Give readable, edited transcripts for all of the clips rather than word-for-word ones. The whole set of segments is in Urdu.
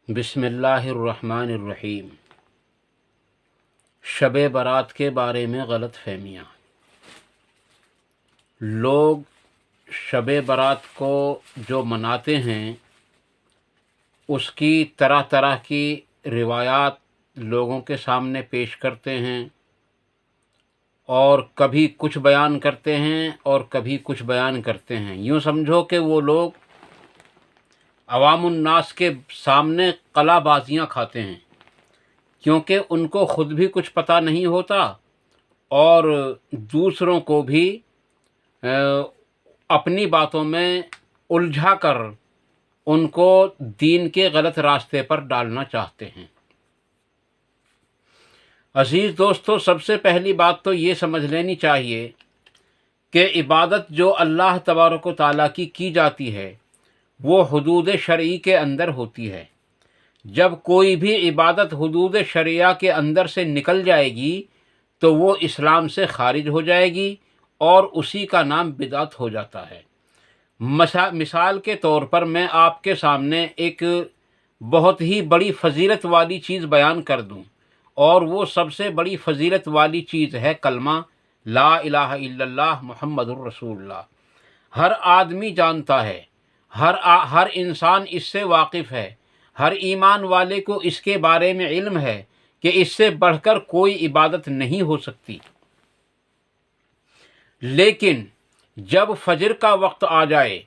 بسم اللہ الرحمن الرحیم۔ شب برات کے بارے میں غلط فہمیاں۔ لوگ شب برات کو جو مناتے ہیں اس کی طرح طرح کی روایات لوگوں کے سامنے پیش کرتے ہیں، اور کبھی کچھ بیان کرتے ہیں اور کبھی کچھ بیان کرتے ہیں۔ یوں سمجھو کہ وہ لوگ عوام الناس کے سامنے قلع بازیاں کھاتے ہیں، کیونکہ ان کو خود بھی کچھ پتہ نہیں ہوتا اور دوسروں کو بھی اپنی باتوں میں الجھا کر ان کو دین کے غلط راستے پر ڈالنا چاہتے ہیں۔ عزیز دوستو، سب سے پہلی بات تو یہ سمجھ لینی چاہیے کہ عبادت جو اللہ تبارک و تعالیٰ کی جاتی ہے وہ حدود شرعی کے اندر ہوتی ہے۔ جب کوئی بھی عبادت حدود شرعیہ کے اندر سے نکل جائے گی تو وہ اسلام سے خارج ہو جائے گی اور اسی کا نام بدعت ہو جاتا ہے۔ مثال کے طور پر میں آپ کے سامنے ایک بہت ہی بڑی فضیلت والی چیز بیان کر دوں، اور وہ سب سے بڑی فضیلت والی چیز ہے کلمہ لا الہ الا اللہ محمد الرسول اللہ۔ ہر آدمی جانتا ہے، ہر انسان اس سے واقف ہے، ہر ایمان والے کو اس کے بارے میں علم ہے کہ اس سے بڑھ کر کوئی عبادت نہیں ہو سکتی۔ لیکن جب فجر کا وقت آ جائے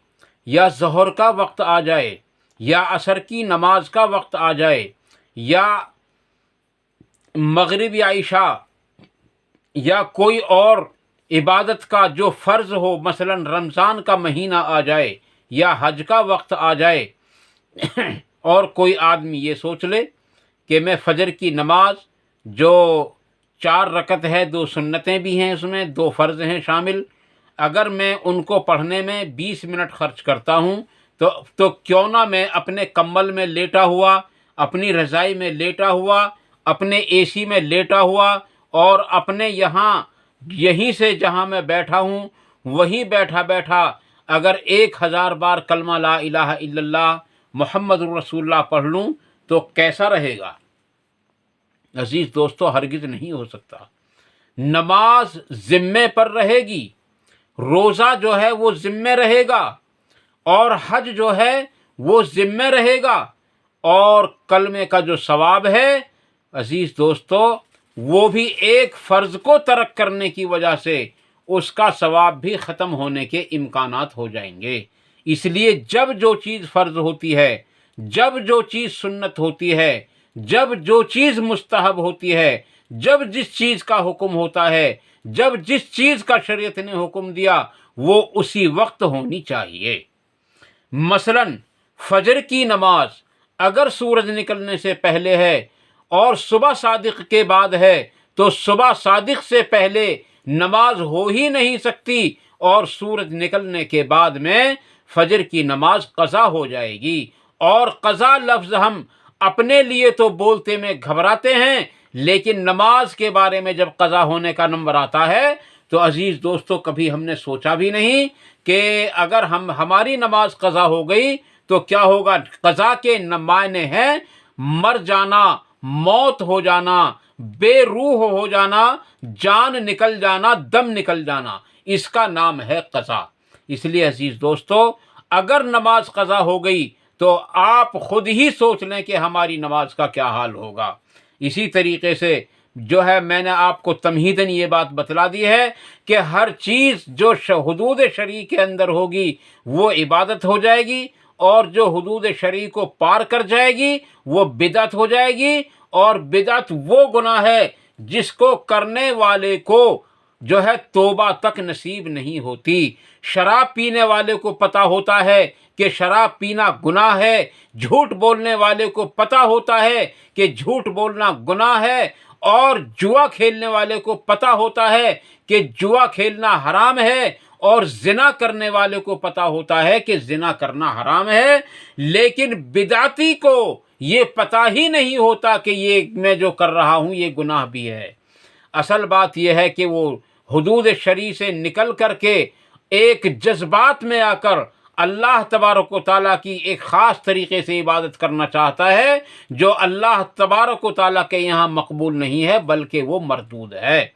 یا ظہر کا وقت آ جائے یا عصر کی نماز کا وقت آ جائے یا مغرب یا عشاء یا کوئی اور عبادت کا جو فرض ہو، مثلا رمضان کا مہینہ آ جائے یا حج کا وقت آ جائے اور کوئی آدمی یہ سوچ لے کہ میں فجر کی نماز جو 4 رکعت ہے، 2 سنتیں بھی ہیں، اس میں 2 فرض ہیں شامل، اگر میں ان کو پڑھنے میں 20 منٹ خرچ کرتا ہوں تو کیوں نہ میں اپنے کمبل میں لیٹا ہوا، اپنی رضائی میں لیٹا ہوا، اپنے اے سی میں لیٹا ہوا اور اپنے یہیں سے جہاں میں بیٹھا ہوں وہیں بیٹھا بیٹھا اگر 1000 بار کلمہ لا الہ الا اللہ محمد الرسول اللہ پڑھ لوں تو کیسا رہے گا؟ عزیز دوستو، ہرگز نہیں ہو سکتا۔ نماز ذمے پر رہے گی، روزہ جو ہے وہ ذمے رہے گا، اور حج جو ہے وہ ذمے رہے گا، اور کلمے کا جو ثواب ہے عزیز دوستو وہ بھی ایک فرض کو ترک کرنے کی وجہ سے اس کا ثواب بھی ختم ہونے کے امکانات ہو جائیں گے۔ اس لیے جب جو چیز فرض ہوتی ہے، جب جو چیز سنت ہوتی ہے، جب جو چیز مستحب ہوتی ہے، جب جس چیز کا حکم ہوتا ہے، جب جس چیز کا شریعت نے حکم دیا وہ اسی وقت ہونی چاہیے۔ مثلا فجر کی نماز اگر سورج نکلنے سے پہلے ہے اور صبح صادق کے بعد ہے تو صبح صادق سے پہلے نماز ہو ہی نہیں سکتی، اور سورج نکلنے کے بعد میں فجر کی نماز قضا ہو جائے گی۔ اور قضا لفظ ہم اپنے لیے تو بولتے میں گھبراتے ہیں، لیکن نماز کے بارے میں جب قضا ہونے کا نمبر آتا ہے تو عزیز دوستو کبھی ہم نے سوچا بھی نہیں کہ اگر ہماری نماز قضا ہو گئی تو کیا ہوگا۔ قضا کے معنی ہیں مر جانا، موت ہو جانا، بے روح ہو جانا، جان نکل جانا، دم نکل جانا، اس کا نام ہے قضا۔ اس لیے عزیز دوستو اگر نماز قضا ہو گئی تو آپ خود ہی سوچ لیں کہ ہماری نماز کا کیا حال ہوگا۔ اسی طریقے سے جو ہے میں نے آپ کو تمہیداً یہ بات بتلا دی ہے کہ ہر چیز جو حدود شرعی کے اندر ہوگی وہ عبادت ہو جائے گی، اور جو حدود شرعی کو پار کر جائے گی وہ بدعت ہو جائے گی، اور بدعت وہ گناہ ہے جس کو کرنے والے کو جو ہے توبہ تک نصیب نہیں ہوتی۔ شراب پینے والے کو پتہ ہوتا ہے کہ شراب پینا گناہ ہے، جھوٹ بولنے والے کو پتہ ہوتا ہے کہ جھوٹ بولنا گناہ ہے، اور جوا کھیلنے والے کو پتہ ہوتا ہے کہ جوا کھیلنا حرام ہے، اور زنا کرنے والے کو پتہ ہوتا ہے کہ زنا کرنا حرام ہے، لیکن بدعتی کو یہ پتہ ہی نہیں ہوتا کہ یہ میں جو کر رہا ہوں یہ گناہ بھی ہے۔ اصل بات یہ ہے کہ وہ حدود شرعی سے نکل کر کے ایک جذبات میں آ کر اللہ تبارک و تعالیٰ کی ایک خاص طریقے سے عبادت کرنا چاہتا ہے جو اللہ تبارک و تعالیٰ کے یہاں مقبول نہیں ہے بلکہ وہ مردود ہے۔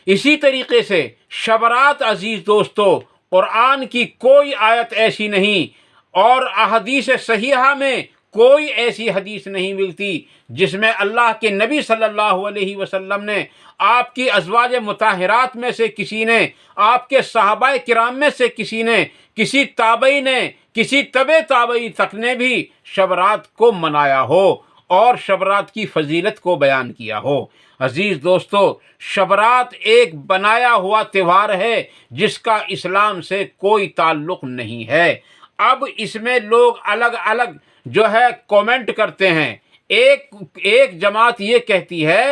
اسی طریقے سے شب رات عزیز دوستو، قرآن کی کوئی آیت ایسی نہیں اور احادیث صحیحہ میں کوئی ایسی حدیث نہیں ملتی جس میں اللہ کے نبی صلی اللہ علیہ وسلم نے، آپ کی ازواج مطہرات میں سے کسی نے، آپ کے صحابہ کرام میں سے کسی نے، کسی تابعی نے، کسی تبع تابعی تک نے بھی شب رات کو منایا ہو اور شب رات کی فضیلت کو بیان کیا ہو۔ عزیز دوستو، شب رات ایک بنایا ہوا تہوار ہے جس کا اسلام سے کوئی تعلق نہیں ہے۔ اب اس میں لوگ الگ الگ جو ہے کومنٹ کرتے ہیں۔ ایک جماعت یہ کہتی ہے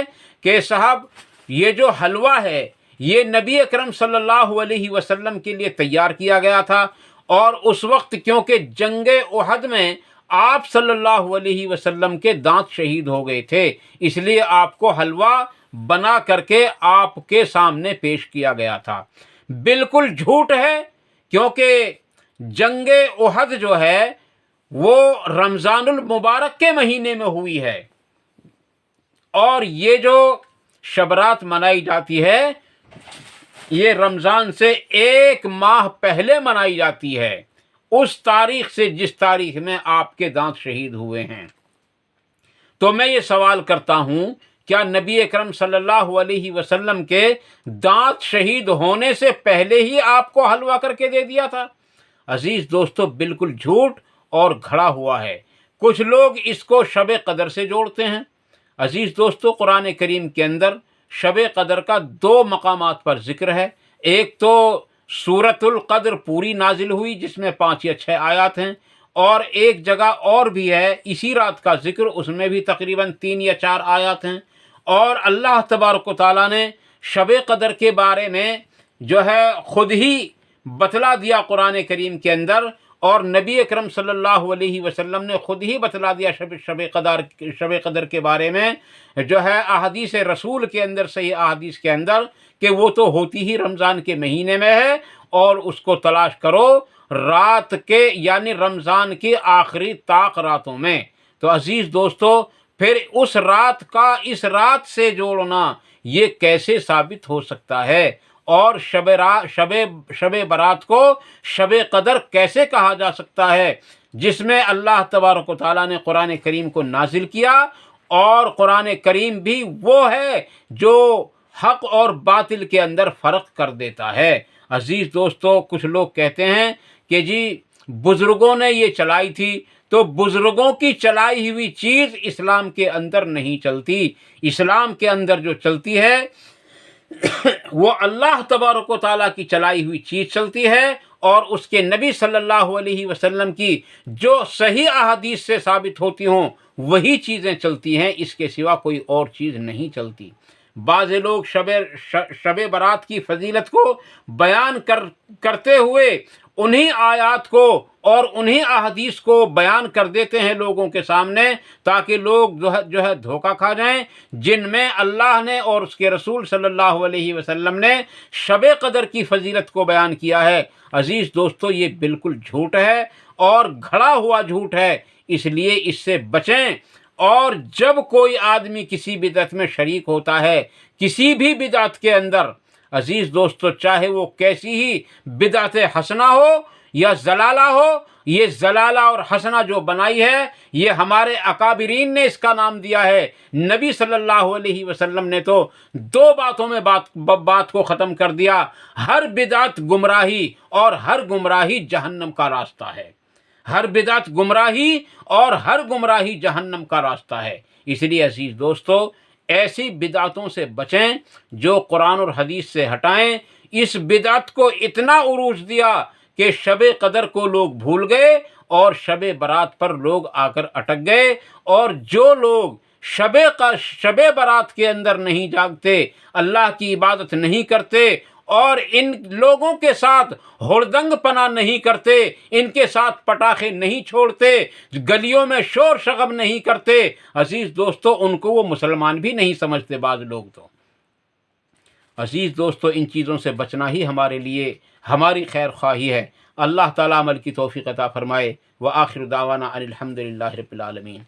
کہ صاحب یہ جو حلوہ ہے یہ نبی اکرم صلی اللہ علیہ وسلم کے لیے تیار کیا گیا تھا، اور اس وقت کیونکہ جنگ احد میں آپ صلی اللہ علیہ وسلم کے دانت شہید ہو گئے تھے، اس لیے آپ کو حلوہ بنا کر کے آپ کے سامنے پیش کیا گیا تھا۔ بالکل جھوٹ ہے، کیونکہ جنگ احد جو ہے وہ رمضان المبارک کے مہینے میں ہوئی ہے، اور یہ جو شب رات منائی جاتی ہے یہ رمضان سے 1 ماہ پہلے منائی جاتی ہے، اس تاریخ سے جس تاریخ میں آپ کے دانت شہید ہوئے ہیں۔ تو میں یہ سوال کرتا ہوں، کیا نبی اکرم صلی اللہ علیہ وسلم کے دانت شہید ہونے سے پہلے ہی آپ کو حلوہ کر کے دے دیا تھا؟ عزیز دوستو، بالکل جھوٹ اور گھڑا ہوا ہے۔ کچھ لوگ اس کو شب قدر سے جوڑتے ہیں۔ عزیز دوستو، قرآن کریم کے اندر شب قدر کا 2 مقامات پر ذکر ہے۔ ایک تو سورۃ القدر پوری نازل ہوئی جس میں 5 یا 6 آیات ہیں، اور ایک جگہ اور بھی ہے اسی رات کا ذکر، اس میں بھی تقریباً 3 یا 4 آیات ہیں۔ اور اللہ تبارک و تعالیٰ نے شب قدر کے بارے میں جو ہے خود ہی بتلا دیا قرآن کریم کے اندر، اور نبی اکرم صلی اللہ علیہ وسلم نے خود ہی بتلا دیا شب قدر کے بارے میں جو ہے احادیث رسول کے اندر، صحیح احادیث کے اندر، کہ وہ تو ہوتی ہی رمضان کے مہینے میں ہے، اور اس کو تلاش کرو رات کے یعنی رمضان کی آخری طاق راتوں میں۔ تو عزیز دوستو، پھر اس رات کا اس رات سے جوڑنا یہ کیسے ثابت ہو سکتا ہے؟ اور شب برات کو شب قدر کیسے کہا جا سکتا ہے جس میں اللہ تبارک و تعالیٰ نے قرآن کریم کو نازل کیا، اور قرآن کریم بھی وہ ہے جو حق اور باطل کے اندر فرق کر دیتا ہے۔ عزیز دوستو، کچھ لوگ کہتے ہیں کہ جی بزرگوں نے یہ چلائی تھی، تو بزرگوں کی چلائی ہوئی چیز اسلام کے اندر نہیں چلتی۔ اسلام کے اندر جو چلتی ہے وہ اللہ تبارک و تعالیٰ کی چلائی ہوئی چیز چلتی ہے، اور اس کے نبی صلی اللہ علیہ وسلم کی جو صحیح احادیث سے ثابت ہوتی ہوں وہی چیزیں چلتی ہیں، اس کے سوا کوئی اور چیز نہیں چلتی۔ بعض لوگ شب برات کی فضیلت کو بیان کرتے ہوئے انہی آیات کو اور انہی احادیث کو بیان کر دیتے ہیں لوگوں کے سامنے، تاکہ لوگ جو ہے دھوکہ کھا جائیں، جن میں اللہ نے اور اس کے رسول صلی اللہ علیہ وسلم نے شب قدر کی فضیلت کو بیان کیا ہے۔ عزیز دوستو، یہ بالکل جھوٹ ہے اور گھڑا ہوا جھوٹ ہے، اس لیے اس سے بچیں۔ اور جب کوئی آدمی کسی بدعت میں شریک ہوتا ہے، کسی بھی بدعت کے اندر، عزیز دوستو، چاہے وہ کیسی ہی بدعت حسنہ ہو یا ضلالہ ہو، یہ ضلالہ اور حسنہ جو بنائی ہے یہ ہمارے اکابرین نے اس کا نام دیا ہے۔ نبی صلی اللہ علیہ وسلم نے تو 2 باتوں میں بات کو ختم کر دیا: ہر بدعت گمراہی، اور ہر گمراہی جہنم کا راستہ ہے۔ ہر بدعت گمراہی اور ہر گمراہی جہنم کا راستہ ہے۔ اس لیے عزیز دوستو، ایسی بدعتوں سے بچیں جو قرآن اور حدیث سے ہٹائیں۔ اس بدعت کو اتنا عروج دیا کہ شب قدر کو لوگ بھول گئے، اور شب برات پر لوگ آ کر اٹک گئے، اور جو لوگ شب برات کے اندر نہیں جاگتے، اللہ کی عبادت نہیں کرتے، اور ان لوگوں کے ساتھ ہردنگ پنا نہیں کرتے، ان کے ساتھ پٹاخے نہیں چھوڑتے، گلیوں میں شور شغب نہیں کرتے، عزیز دوستو، ان کو وہ مسلمان بھی نہیں سمجھتے بعض لوگ تو۔ عزیز دوستو، ان چیزوں سے بچنا ہی ہمارے لیے ہماری خیر خواہی ہے۔ اللہ تعالیٰ عمل کی توفیق عطا فرمائے۔ وآخر دعوانا ان الحمد للہ رب العالمین۔